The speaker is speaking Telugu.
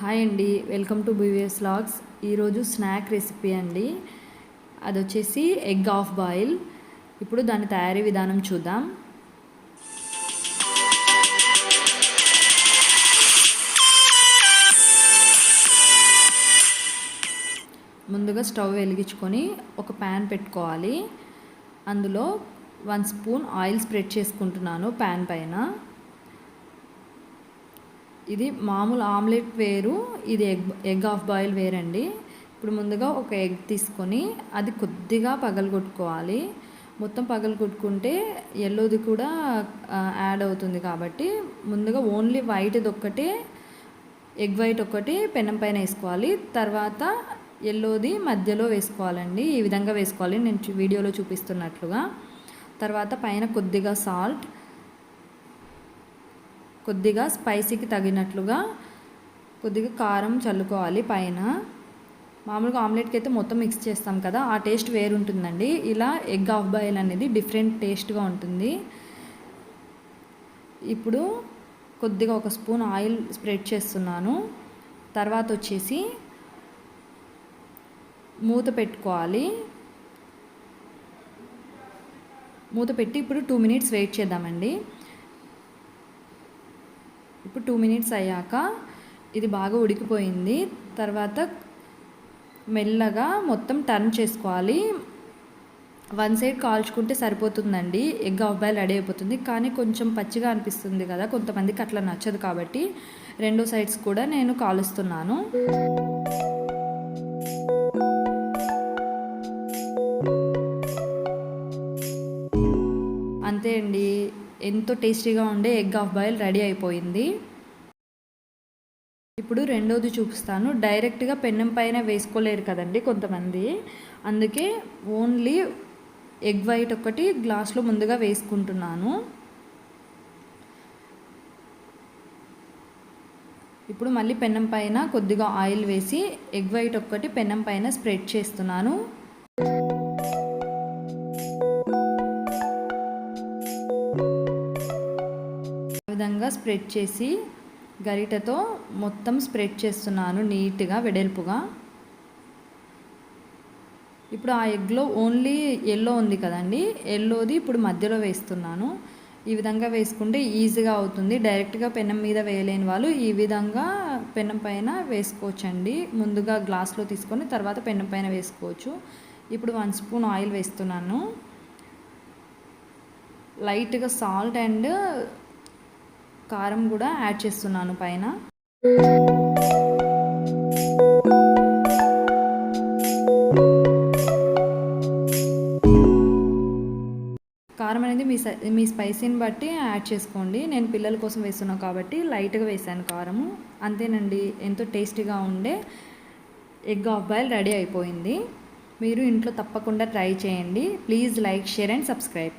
హాయ్ అండి, వెల్కమ్ టు బీవీఎస్ వ్లాగ్స్. ఈరోజు స్నాక్ రెసిపీ అండి. అది వచ్చేసి ఎగ్ ఆఫ్ బాయిల్. ఇప్పుడు దాని తయారీ విధానం చూద్దాం. ముందుగా స్టవ్ వెలిగించుకొని ఒక ప్యాన్ పెట్టుకోవాలి. అందులో 1 స్పూన్ ఆయిల్ స్ప్రెడ్ చేసుకుంటున్నాను ప్యాన్ పైన. ఇది మామూలు ఆమ్లెట్ వేరు, ఇది ఎగ్ ఆఫ్ బాయిల్ వేరండి. ఇప్పుడు ముందుగా ఒక ఎగ్ తీసుకొని అది కొద్దిగా పగలగొట్టుకోవాలి. మొత్తం పగలగొట్టుకుంటే ఎల్లోది కూడా యాడ్ అవుతుంది కాబట్టి ముందుగా ఓన్లీ వైట్ది ఒక్కటే, ఎగ్ వైట్ ఒకటి పెనం పైన వేసుకోవాలి. తర్వాత ఎల్లోది మధ్యలో వేసుకోవాలండి. ఈ విధంగా వేసుకోవాలి నేను వీడియోలో చూపిస్తున్నట్లుగా. తర్వాత పైన కొద్దిగా సాల్ట్, కొద్దిగా స్పైసీకి తగినట్లుగా కొద్దిగా కారం చల్లుకోవాలి పైన. మామూలుగా ఆమ్లెట్కి అయితే మొత్తం మిక్స్ చేస్తాం కదా, ఆ టేస్ట్ వేరుంటుందండి. ఇలా ఎగ్ ఆఫ్ బాయిల్ అనేది డిఫరెంట్ టేస్ట్గా ఉంటుంది. ఇప్పుడు కొద్దిగా 1 స్పూన్ ఆయిల్ స్ప్రెడ్ చేస్తున్నాను. తర్వాత వచ్చేసి మూత పెట్టుకోవాలి. మూత పెట్టి ఇప్పుడు 2 మినిట్స్ వెయిట్ చేద్దామండి. ఇప్పుడు 2 మినిట్స్ అయ్యాక ఇది బాగా ఉడికిపోయింది. తర్వాత మెల్లగా మొత్తం టర్న్ చేసుకోవాలి. 1 సైడ్ కాల్చుకుంటే సరిపోతుందండి, ఎగ్ ఆఫ్ బాయిల్ రెడీ అయిపోతుంది. కానీ కొంచెం పచ్చిగా అనిపిస్తుంది కదా, కొంతమందికి అట్లా నచ్చదు కాబట్టి 2 సైడ్స్ కూడా నేను కాలుస్తున్నాను. అంతే అండి, ఎంతో టేస్టీగా ఉండే ఎగ్ ఆఫ్ బాయిల్ రెడీ అయిపోయింది. ఇప్పుడు రెండోది చూపిస్తాను. డైరెక్ట్గా పెనం పైన వేసుకోలేరు కదండి కొంతమంది, అందుకే ఓన్లీ ఎగ్ వైట్ ఒకటి గ్లాస్లో ముందుగా వేసుకుంటున్నాను. ఇప్పుడు మళ్ళీ పెనం పైన కొద్దిగా ఆయిల్ వేసి ఎగ్ వైట్ ఒక్కటి పెనం పైన స్ప్రెడ్ చేస్తున్నాను. విధంగా స్ప్రెడ్ చేసి గరిటెతో మొత్తం స్ప్రెడ్ చేస్తున్నాను నీట్గా వెడల్పుగా. ఇప్పుడు ఆ ఎగ్లో ఓన్లీ ఎల్లో ఉంది కదండి, ఎల్లోది ఇప్పుడు మధ్యలో వేస్తున్నాను. ఈ విధంగా వేసుకుంటే ఈజీగా అవుతుంది. డైరెక్ట్గా పెనం మీద వేయలేని వాళ్ళు ఈ విధంగా పెనం పైన వేసుకోవచ్చండి. ముందుగా గ్లాస్లో తీసుకొని తర్వాత పెనం పైన వేసుకోవచ్చు. ఇప్పుడు 1 స్పూన్ ఆయిల్ వేస్తున్నాను. లైట్గా సాల్ట్ అండ్ కారం కూడా యాడ్ చేస్తున్నాను పైన. కారం అనేది మీ స్పైసీని బట్టి యాడ్ చేసుకోండి. నేను పిల్లల కోసం వేస్తున్నాను కాబట్టి లైట్గా వేసాను కారము. అంతేనండి, ఎంతో టేస్టీగా ఉండే ఎగ్ ఆఫ్ బాయిల్ రెడీ అయిపోయింది. మీరు ఇంట్లో తప్పకుండా ట్రై చేయండి. Please like, share and subscribe.